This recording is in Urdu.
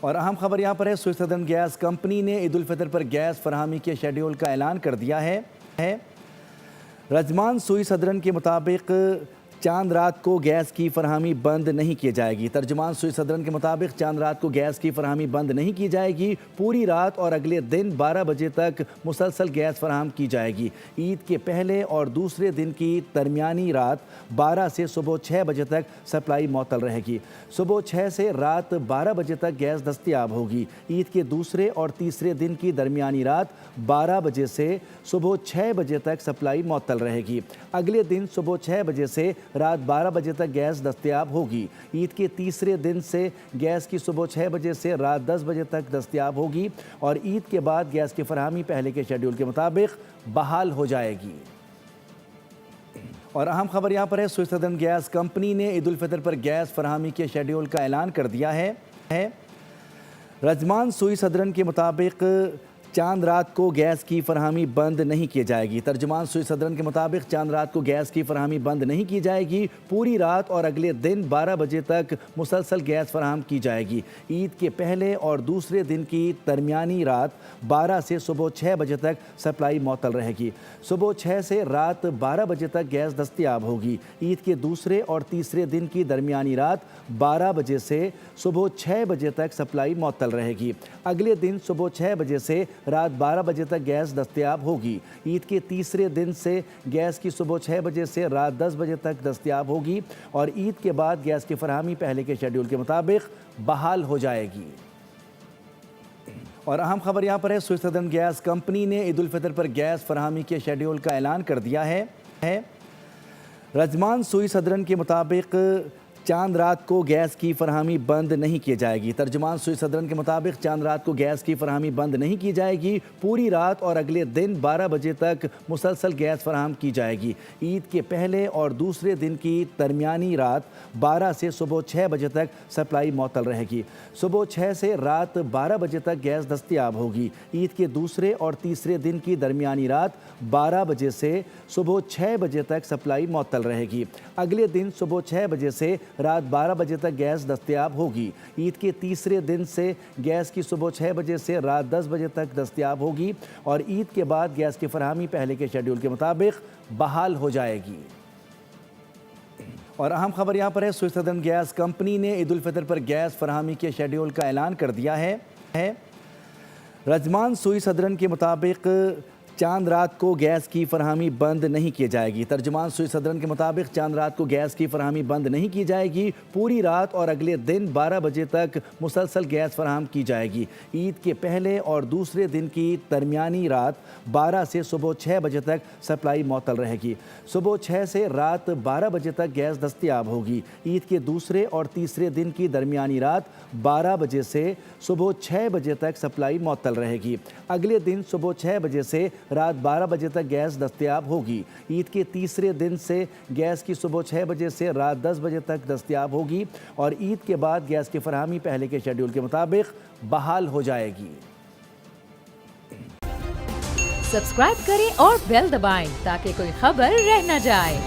اور اہم خبر یہاں پر ہے، سوئس سدرن گیس کمپنی نے عید الفطر پر گیس فراہمی کے شیڈیول کا اعلان کر دیا ہے۔ رجمان سوئس سدرن کے مطابق چاند رات کو گیس کی فراہمی بند نہیں کی جائے گی۔ ترجمان سوئس سدرن کے مطابق چاند رات کو گیس کی فراہمی بند نہیں کی جائے گی، پوری رات اور اگلے دن 12 بجے تک مسلسل گیس فراہم کی جائے گی۔ عید کے پہلے اور دوسرے دن کی درمیانی رات 12 سے صبح 6 بجے تک سپلائی معطل رہے گی۔ صبح 6 سے رات 12 بجے تک گیس دستیاب ہوگی۔ عید کے دوسرے اور تیسرے دن کی درمیانی رات 12 بجے سے صبح 6 بجے تک سپلائی معطل رہے گی۔ اگلے دن صبح 6 بجے سے رات 12 بجے تک گیس دستیاب ہوگی۔ عید کے تیسرے دن سے گیس کی صبح 6 بجے سے رات 10 بجے تک دستیاب ہوگی اور عید کے بعد گیس کی فراہمی پہلے کے شیڈیول کے مطابق بحال ہو جائے گی۔ اور اہم خبر یہاں پر ہے، سوئس سدرن گیس کمپنی نے عید الفطر پر گیس فراہمی کے شیڈیول کا اعلان کر دیا ہے۔ رجمان سوئس سدرن کے مطابق چاند رات کو گیس کی فراہمی بند نہیں کی جائے گی۔ ترجمان سوئس سدرن کے مطابق چاند رات کو گیس کی فراہمی بند نہیں کی جائے گی، پوری رات اور اگلے دن 12 بجے تک مسلسل گیس فراہم کی جائے گی۔ عید کے پہلے اور دوسرے دن کی درمیانی رات 12 سے صبح 6 بجے تک سپلائی معطل رہے گی۔ صبح 6 سے رات 12 بجے تک گیس دستیاب ہوگی۔ عید کے دوسرے اور تیسرے دن کی درمیانی رات 12 بجے سے صبح 6 بجے تک سپلائی معطل رہے گی۔ اگلے دن صبح 6 بجے سے رات 12 بجے تک گیس دستیاب ہوگی۔ عید کے تیسرے دن سے گیس کی صبح 6 بجے سے رات 10 بجے تک دستیاب ہوگی اور عید کے بعد گیس کی فراہمی پہلے کے شیڈیول کے مطابق بحال ہو جائے گی۔ اور اہم خبر یہاں پر ہے، سوئس سدرن گیس کمپنی نے عید الفطر پر گیس فراہمی کے شیڈیول کا اعلان کر دیا ہے۔ رجمان سوئس سدرن کے مطابق چاند رات کو گیس کی فراہمی بند نہیں کی جائے گی۔ ترجمان سوئس سدرن کے مطابق چاند رات کو گیس کی فراہمی بند نہیں کی جائے گی، پوری رات اور اگلے دن 12 بجے تک مسلسل گیس فراہم کی جائے گی۔ عید کے پہلے اور دوسرے دن کی درمیانی رات 12 سے صبح 6 بجے تک سپلائی معطل رہے گی۔ صبح 6 سے رات 12 بجے تک گیس دستیاب ہوگی۔ عید کے دوسرے اور تیسرے دن کی درمیانی رات 12 بجے سے صبح 6 بجے تک سپلائی معطل رہے گی۔ اگلے دن صبح 6 بجے سے رات 12 بجے تک گیس دستیاب ہوگی۔ عید کے تیسرے دن سے گیس کی صبح 6 بجے سے رات 10 بجے تک دستیاب ہوگی اور عید کے بعد گیس کی فراہمی پہلے کے شیڈیول کے مطابق بحال ہو جائے گی۔ اور اہم خبر یہاں پر ہے، سوئس سدرن گیس کمپنی نے عید الفطر پر گیس فراہمی کے شیڈیول کا اعلان کر دیا ہے۔ رجمان سوئس سدرن کے مطابق چاند رات کو گیس کی فراہمی بند نہیں کی جائے گی۔ ترجمان سوئس سدرن کے مطابق چاند رات کو گیس کی فراہمی بند نہیں کی جائے گی، پوری رات اور اگلے دن 12 بجے تک مسلسل گیس فراہم کی جائے گی۔ عید کے پہلے اور دوسرے دن کی درمیانی رات 12 سے صبح 6 بجے تک سپلائی معطل رہے گی۔ صبح 6 سے رات 12 بجے تک گیس دستیاب ہوگی۔ عید کے دوسرے اور تیسرے دن کی درمیانی رات 12 بجے سے صبح 6 بجے تک سپلائی معطل رہے گی۔ اگلے دن صبح 6 بجے سے رات 12 بجے تک گیس دستیاب ہوگی۔ عید کے تیسرے دن سے گیس کی صبح 6 بجے سے رات 10 بجے تک دستیاب ہوگی اور عید کے بعد گیس کی فراہمی پہلے کے شیڈیول کے مطابق بحال ہو جائے گی۔ سبسکرائب کریں اور بیل دبائیں تاکہ کوئی خبر رہ نہ جائے۔